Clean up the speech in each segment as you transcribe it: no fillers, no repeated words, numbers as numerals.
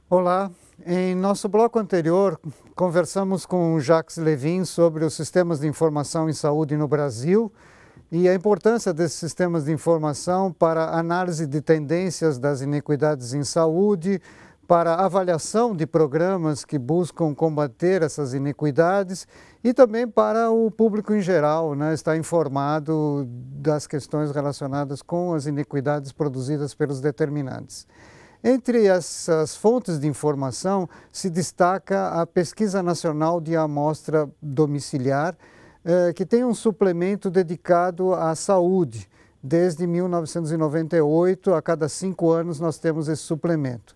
Olá, em nosso bloco anterior conversamos com Jacques Levin sobre os sistemas de informação em saúde no Brasil e a importância desses sistemas de informação para a análise de tendências das inequidades em saúde, para a avaliação de programas que buscam combater essas inequidades e também para o público em geral, estar informado das questões relacionadas com as inequidades produzidas pelos determinantes. Entre essas fontes de informação se destaca a Pesquisa Nacional de Amostra Domiciliar, que tem um suplemento dedicado à saúde. Desde 1998, a cada 5 anos, nós temos esse suplemento.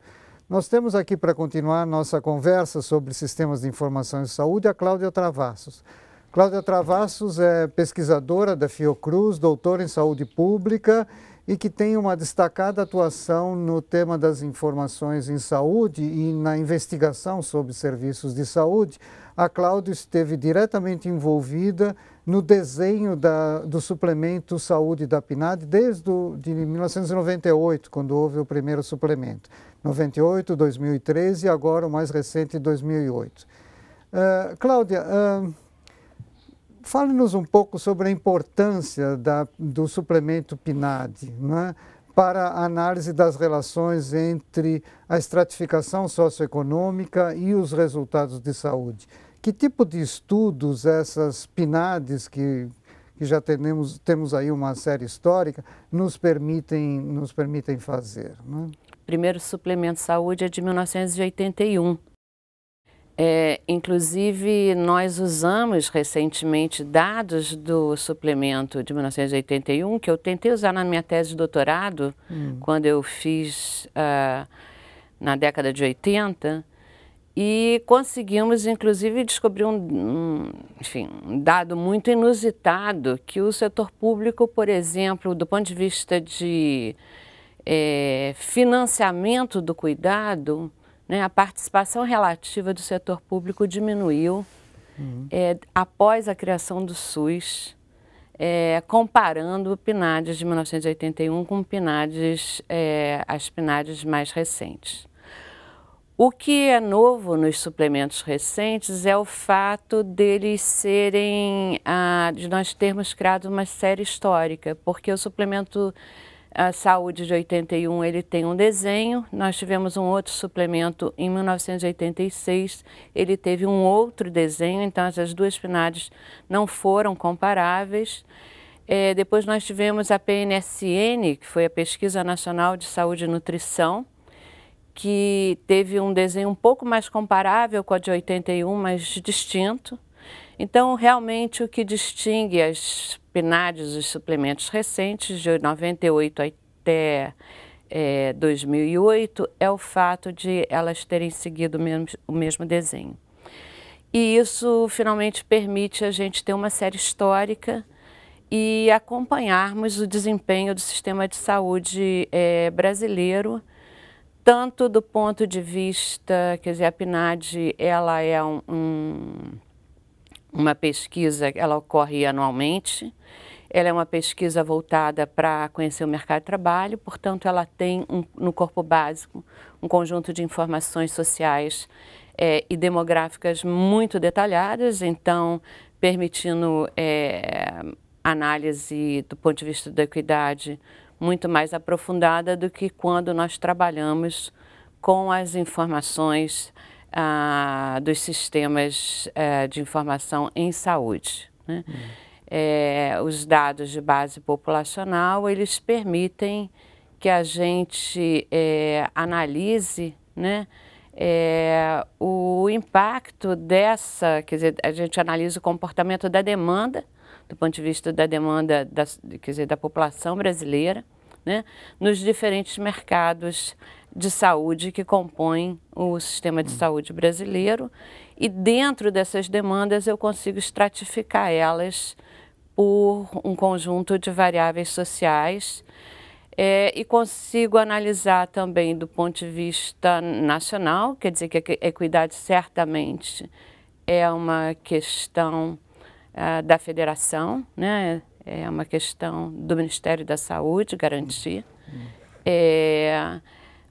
Nós temos aqui para continuar nossa conversa sobre sistemas de informação em saúde a Cláudia Travassos. Cláudia Travassos é pesquisadora da Fiocruz, doutora em saúde pública e que tem uma destacada atuação no tema das informações em saúde e na investigação sobre serviços de saúde. A Cláudia esteve diretamente envolvida no desenho do suplemento Saúde da PNAD desde de 1998, quando houve o primeiro suplemento. 98, 2013 e agora o mais recente, 2008. Cláudia, fale-nos um pouco sobre a importância do suplemento PNAD, para a análise das relações entre a estratificação socioeconômica e os resultados de saúde. Que tipo de estudos essas PNADs, que já temos aí uma série histórica, nos permitem fazer? O primeiro suplemento saúde é de 1981. Inclusive, nós usamos recentemente dados do suplemento de 1981, que eu tentei usar na minha tese de doutorado, quando eu fiz na década de 80, e conseguimos, inclusive, descobrir um dado muito inusitado, que o setor público, por exemplo, do ponto de vista de financiamento do cuidado, a participação relativa do setor público diminuiu após a criação do SUS, comparando PNADs de 1981 com as PNADs mais recentes. O que é novo nos suplementos recentes é o fato deles de nós termos criado uma série histórica, porque o suplemento a Saúde de 81, ele tem um desenho, nós tivemos um outro suplemento em 1986, ele teve um outro desenho, então essas duas PNADs não foram comparáveis. Depois nós tivemos a PNSN, que foi a Pesquisa Nacional de Saúde e Nutrição, que teve um desenho um pouco mais comparável com a de 81, mas distinto. Então, realmente, o que distingue as PNADs, os suplementos recentes, de 98 até 2008, é o fato de elas terem seguido o mesmo desenho. E isso, finalmente, permite a gente ter uma série histórica e acompanharmos o desempenho do sistema de saúde brasileiro, tanto do ponto de vista, quer dizer, a PNAD, ela é uma pesquisa, ela ocorre anualmente, ela é uma pesquisa voltada para conhecer o mercado de trabalho, portanto ela tem no corpo básico um conjunto de informações sociais e demográficas muito detalhadas, então permitindo análise do ponto de vista da equidade muito mais aprofundada do que quando nós trabalhamos com as informações dos sistemas de informação em saúde. Os dados de base populacional, eles permitem que a gente analise o impacto quer dizer, a gente analisa o comportamento da demanda, do ponto de vista da demanda quer dizer, da população brasileira, nos diferentes mercados de saúde que compõem o sistema de saúde brasileiro, e dentro dessas demandas eu consigo estratificar elas por um conjunto de variáveis sociais e consigo analisar também do ponto de vista nacional, quer dizer que a equidade certamente é uma questão da federação, é uma questão do Ministério da Saúde garantir.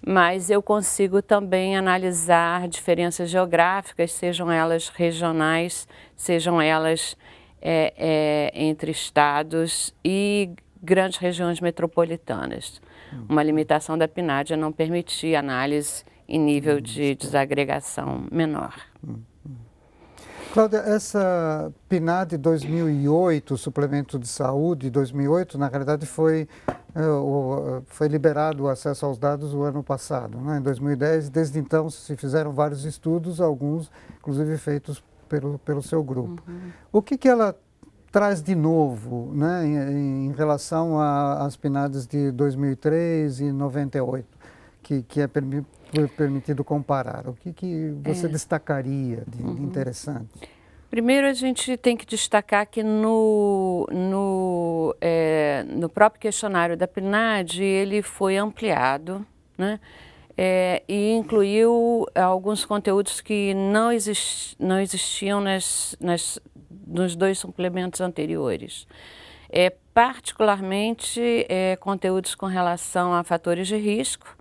mas eu consigo também analisar diferenças geográficas, sejam elas regionais, sejam elas entre estados e grandes regiões metropolitanas. Uma limitação da PNAD é não permitir análise em nível de desagregação menor. Cláudia, essa PNAD 2008, o suplemento de saúde 2008, na realidade foi liberado o acesso aos dados o ano passado, né, em 2010. Desde então se fizeram vários estudos, alguns inclusive feitos pelo seu grupo. O que ela traz de novo, né, em relação às PNADs de 2003 e 98, que é permitido comparar? O que você destacaria de interessante? Primeiro, a gente tem que destacar que no próprio questionário da PNAD, ele foi ampliado, né, e incluiu alguns conteúdos que não existiam nos dois suplementos anteriores. Particularmente conteúdos com relação a fatores de risco,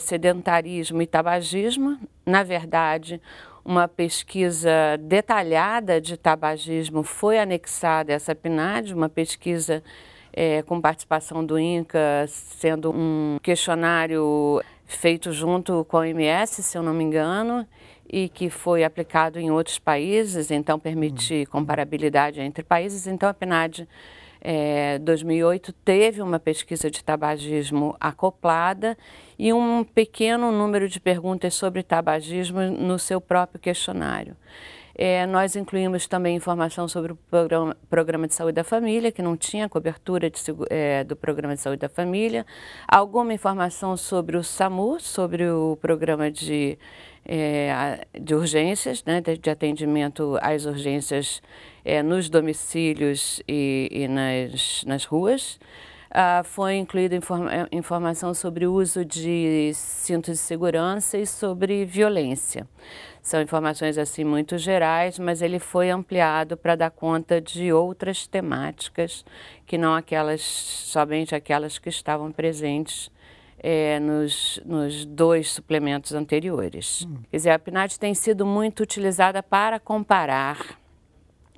sedentarismo e tabagismo. Na verdade, uma pesquisa detalhada de tabagismo foi anexada a essa PNAD, uma pesquisa com participação do INCA, sendo um questionário feito junto com a OMS, se eu não me engano, e que foi aplicado em outros países, então permite comparabilidade entre países. Então a PNAD 2008 teve uma pesquisa de tabagismo acoplada e um pequeno número de perguntas sobre tabagismo no seu próprio questionário. Nós incluímos também informação sobre o Programa de Saúde da Família, que não tinha cobertura do Programa de Saúde da Família, alguma informação sobre o SAMU, sobre o Programa de urgências, né, de atendimento às urgências nos domicílios e nas ruas. Foi incluída informação sobre o uso de cintos de segurança e sobre violência. São informações assim muito gerais, mas ele foi ampliado para dar conta de outras temáticas que não somente aquelas que estavam presentes nos dois suplementos anteriores. Quer dizer, a PNAD tem sido muito utilizada para comparar,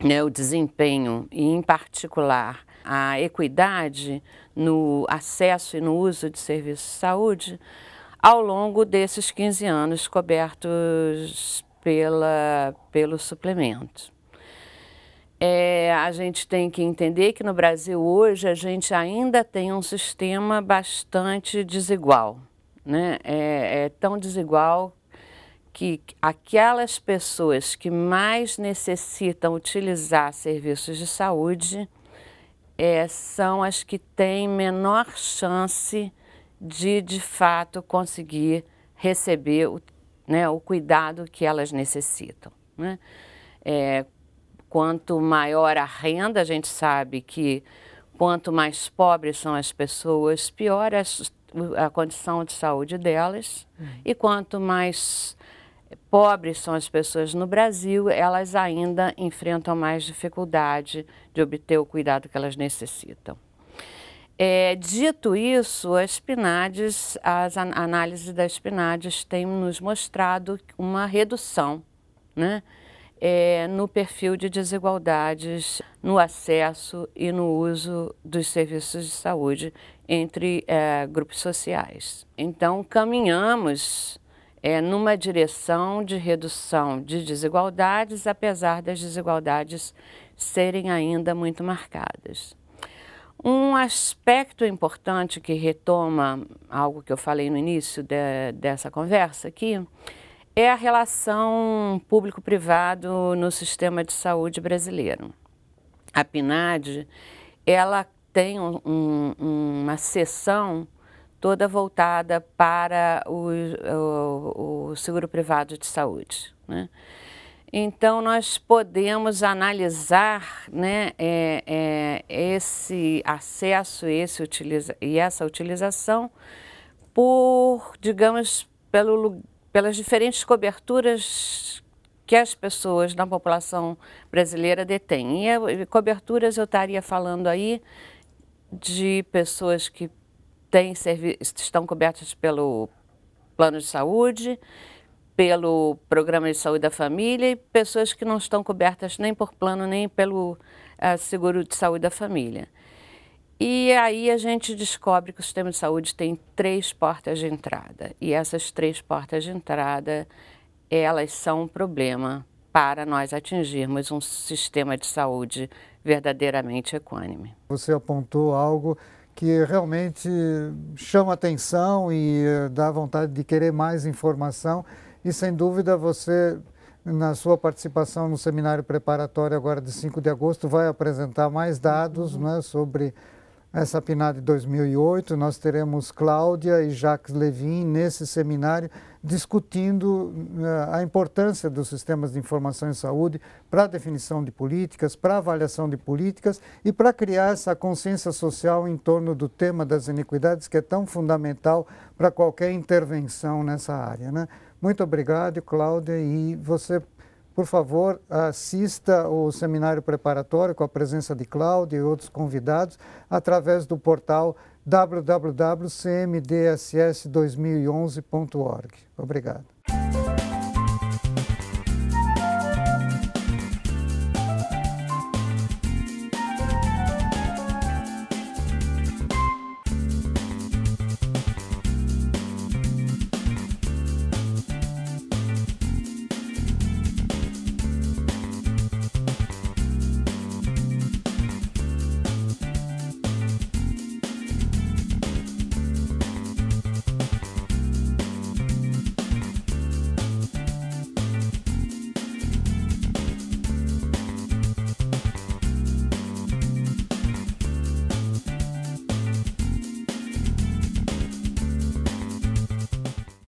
né, o desempenho e, em particular, a equidade no acesso e no uso de serviços de saúde ao longo desses 15 anos cobertos pelo suplemento. A gente tem que entender que no Brasil hoje a gente ainda tem um sistema bastante desigual, né? Tão desigual que aquelas pessoas que mais necessitam utilizar serviços de saúde são as que têm menor chance de fato conseguir receber o cuidado que elas necessitam, né? Quanto maior a renda, a gente sabe que quanto mais pobres são as pessoas, pior a condição de saúde delas. E quanto mais pobres são as pessoas no Brasil, elas ainda enfrentam mais dificuldade de obter o cuidado que elas necessitam. Dito isso, as análises das PNADs têm nos mostrado uma redução, né, no perfil de desigualdades no acesso e no uso dos serviços de saúde entre grupos sociais. Então, caminhamos numa direção de redução de desigualdades, apesar das desigualdades serem ainda muito marcadas. Um aspecto importante que retoma algo que eu falei no início dessa conversa aqui é a relação público-privado no sistema de saúde brasileiro. A PNAD, ela tem uma seção toda voltada para o seguro privado de saúde, né? Então, nós podemos analisar, né, esse acesso e essa utilização por, digamos, pelas diferentes coberturas que as pessoas na população brasileira detêm. E coberturas eu estaria falando aí de pessoas que estão cobertas pelo plano de saúde, pelo programa de saúde da família, e pessoas que não estão cobertas nem por plano nem pelo seguro de saúde da família. E aí a gente descobre que o sistema de saúde tem 3 portas de entrada, e essas 3 portas de entrada, elas são um problema para nós atingirmos um sistema de saúde verdadeiramente equânime. Você apontou algo que realmente chama atenção e dá vontade de querer mais informação, e sem dúvida você, na sua participação no seminário preparatório agora de 5 de agosto, vai apresentar mais dados, né, sobre essa PNAD 2008. Nós teremos Cláudia e Jacques Levin nesse seminário discutindo a importância dos sistemas de informação em saúde para a definição de políticas, para a avaliação de políticas e para criar essa consciência social em torno do tema das iniquidades, que é tão fundamental para qualquer intervenção nessa área, né? Muito obrigado, Cláudia, e você, por favor, assista o seminário preparatório com a presença de Cláudia e outros convidados através do portal www.cmdss2011.org. Obrigado.